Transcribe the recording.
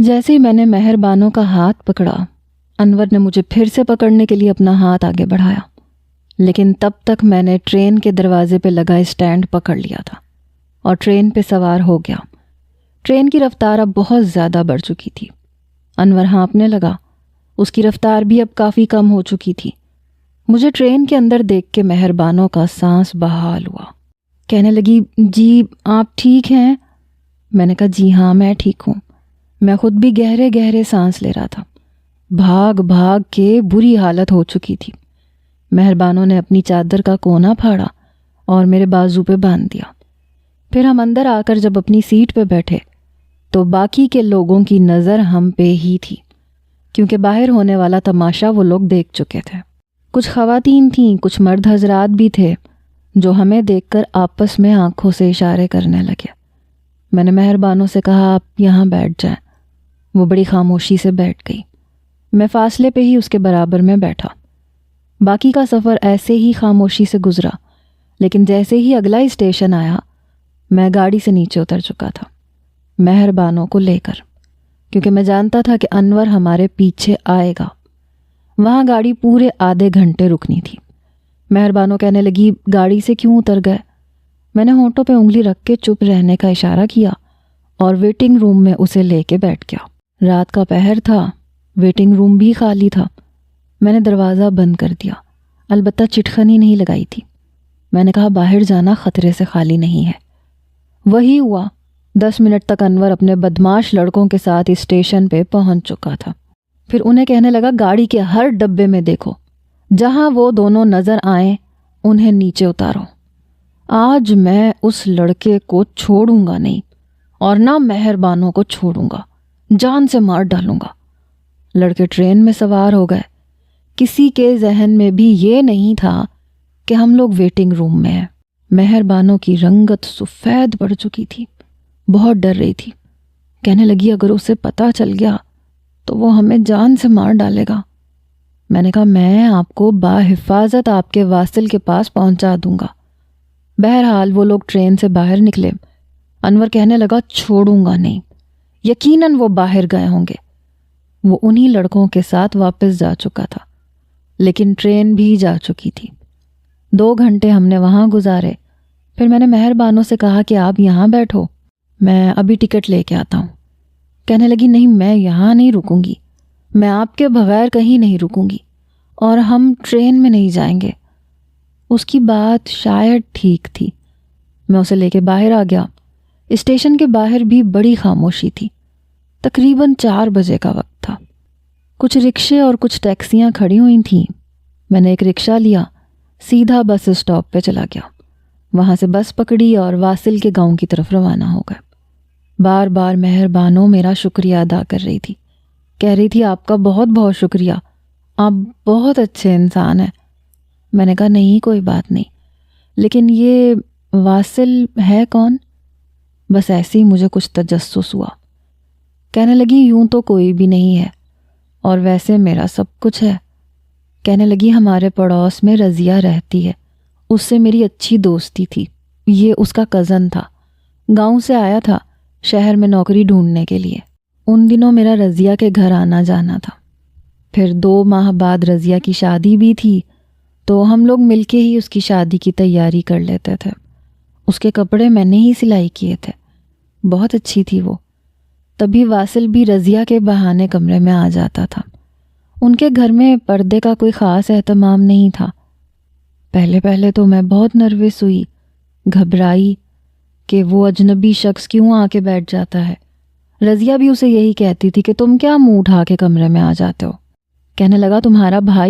جیسے ہی میں نے مہر بانو کا ہاتھ پکڑا، انور نے مجھے پھر سے پکڑنے کے لیے اپنا ہاتھ آگے بڑھایا، لیکن تب تک میں نے ٹرین کے دروازے پہ لگا اسٹینڈ پکڑ لیا تھا اور ٹرین پہ سوار ہو گیا۔ ٹرین کی رفتار اب بہت زیادہ بڑھ چکی تھی۔ انور ہانپنے لگا، اس کی رفتار بھی اب کافی کم ہو چکی تھی۔ مجھے ٹرین کے اندر دیکھ کے مہر بانو کا سانس بحال ہوا۔ کہنے لگی، جی آپ ٹھیک ہیں؟ میں نے کہا جی ہاں میں ٹھیک ہوں۔ میں خود بھی گہرے گہرے سانس لے رہا تھا۔ بھاگ بھاگ کے بری حالت ہو چکی تھی۔ مہر بانو نے اپنی چادر کا کونا پھاڑا اور میرے بازو پہ باندھ دیا۔ پھر ہم اندر آ کر جب اپنی سیٹ پہ بیٹھے تو باقی کے لوگوں کی نظر ہم پہ ہی تھی، کیونکہ باہر ہونے والا تماشا وہ لوگ دیکھ چکے تھے۔ کچھ خواتین تھیں، کچھ مرد حضرات بھی تھے جو ہمیں دیکھ کر آپس میں آنکھوں سے اشارے کرنے لگے۔ میں نے مہر بانو سے کہا آپ یہاں بیٹھ جائیں۔ وہ بڑی خاموشی سے بیٹھ گئی۔ میں فاصلے پہ ہی اس کے برابر میں بیٹھا۔ باقی کا سفر ایسے ہی خاموشی سے گزرا، لیکن جیسے ہی اگلا اسٹیشن آیا میں گاڑی سے نیچے اتر چکا تھا، مہر بانو کو لے کر، کیونکہ میں جانتا تھا کہ انور ہمارے پیچھے آئے گا۔ وہاں گاڑی پورے آدھے گھنٹے رکنی تھی۔ مہر بانو کہنے لگی، گاڑی سے کیوں اتر گئے؟ میں نے ہونٹوں پہ انگلی رکھ کے چپ رہنے کا اشارہ کیا اور ویٹنگ روم میں اسے لے کے بیٹھ گیا۔ رات کا پہر تھا، ویٹنگ روم بھی خالی تھا۔ میں نے دروازہ بند کر دیا، البتہ چٹخنی نہیں لگائی تھی۔ میں نے کہا باہر جانا خطرے سے خالی نہیں ہے۔ وہی ہوا۔ 10 منٹ تک انور اپنے بدماش لڑکوں کے ساتھ اسٹیشن پہ پہنچ چکا تھا۔ پھر انہیں کہنے لگا گاڑی کے ہر ڈبے میں دیکھو، جہاں وہ دونوں نظر آئیں انہیں نیچے اتارو۔ آج میں اس لڑکے کو چھوڑوں گا نہیں، اور نہ مہر بانو کو چھوڑوں گا، جان سے مار ڈالوں گا۔ لڑکے ٹرین میں سوار ہو گئے۔ کسی کے ذہن میں بھی یہ نہیں تھا کہ ہم لوگ ویٹنگ روم میں ہیں۔ مہر بانو کی رنگت سفید پڑ چکی تھی، بہت ڈر رہی تھی۔ کہنے لگی اگر اسے پتہ چل گیا تو وہ ہمیں جان سے مار ڈالے گا۔ میں نے کہا میں آپ کو باحفاظت آپ کے واصل کے پاس پہنچا دوں گا۔ بہرحال وہ لوگ ٹرین سے باہر نکلے۔ انور کہنے لگا چھوڑوں گا نہیں، یقیناً وہ باہر گئے ہوں گے۔ وہ انہی لڑکوں کے ساتھ واپس جا چکا تھا، لیکن ٹرین بھی جا چکی تھی۔ 2 گھنٹے ہم نے وہاں گزارے۔ پھر میں نے مہر بانو سے کہا کہ آپ یہاں بیٹھو، میں ابھی ٹکٹ لے کے آتا ہوں۔ کہنے لگی نہیں میں یہاں نہیں رکوں گی، میں آپ کے بغیر کہیں نہیں رکوں گی، اور ہم ٹرین میں نہیں جائیں گے۔ اس کی بات شاید ٹھیک تھی۔ میں اسے لے کے باہر آ گیا۔ اسٹیشن کے باہر بھی بڑی خاموشی تھی۔ تقریباً 4 بجے کا وقت تھا۔ کچھ رکشے اور کچھ ٹیکسیاں کھڑی ہوئی تھیں۔ میں نے ایک رکشہ لیا، سیدھا بس اسٹاپ پہ چلا گیا۔ وہاں سے بس پکڑی اور واصل کے گاؤں کی طرف روانہ ہو گئے۔ بار بار مہر بانو میرا شکریہ ادا کر رہی تھی، کہہ رہی تھی آپ کا بہت بہت شکریہ، آپ بہت اچھے انسان ہیں۔ میں نے کہا نہیں کوئی بات نہیں، لیکن یہ واصل ہے کون؟ بس ایسے ہی مجھے کچھ تجسس ہوا۔ کہنے لگی یوں تو کوئی بھی نہیں ہے، اور ویسے میرا سب کچھ ہے۔ کہنے لگی ہمارے پڑوس میں رضیہ رہتی ہے، اس سے میری اچھی دوستی تھی، یہ اس کا کزن تھا، گاؤں سے آیا تھا شہر میں نوکری ڈھونڈنے کے لیے۔ ان دنوں میرا رضیہ کے گھر آنا جانا تھا۔ پھر 2 ماہ بعد رضیہ کی شادی بھی تھی، تو ہم لوگ مل کے ہی اس کی شادی کی تیاری کر لیتے تھے۔ اس کے کپڑے میں نے ہی سلائی کیے تھے، بہت اچھی تھی وہ۔ تبھی واصل بھی رضیہ کے بہانے کمرے میں آ جاتا تھا۔ ان کے گھر میں پردے کا کوئی خاص اہتمام نہیں تھا۔ پہلے تو میں بہت نروس ہوئی، گھبرائی کہ وہ اجنبی شخص کیوں آ کے بیٹھ جاتا ہے۔ رضیہ بھی اسے یہی کہتی تھی کہ تم کیا منہ اٹھا کے کمرے میں آ جاتے ہو۔ کہنے لگا تمہارا بھائی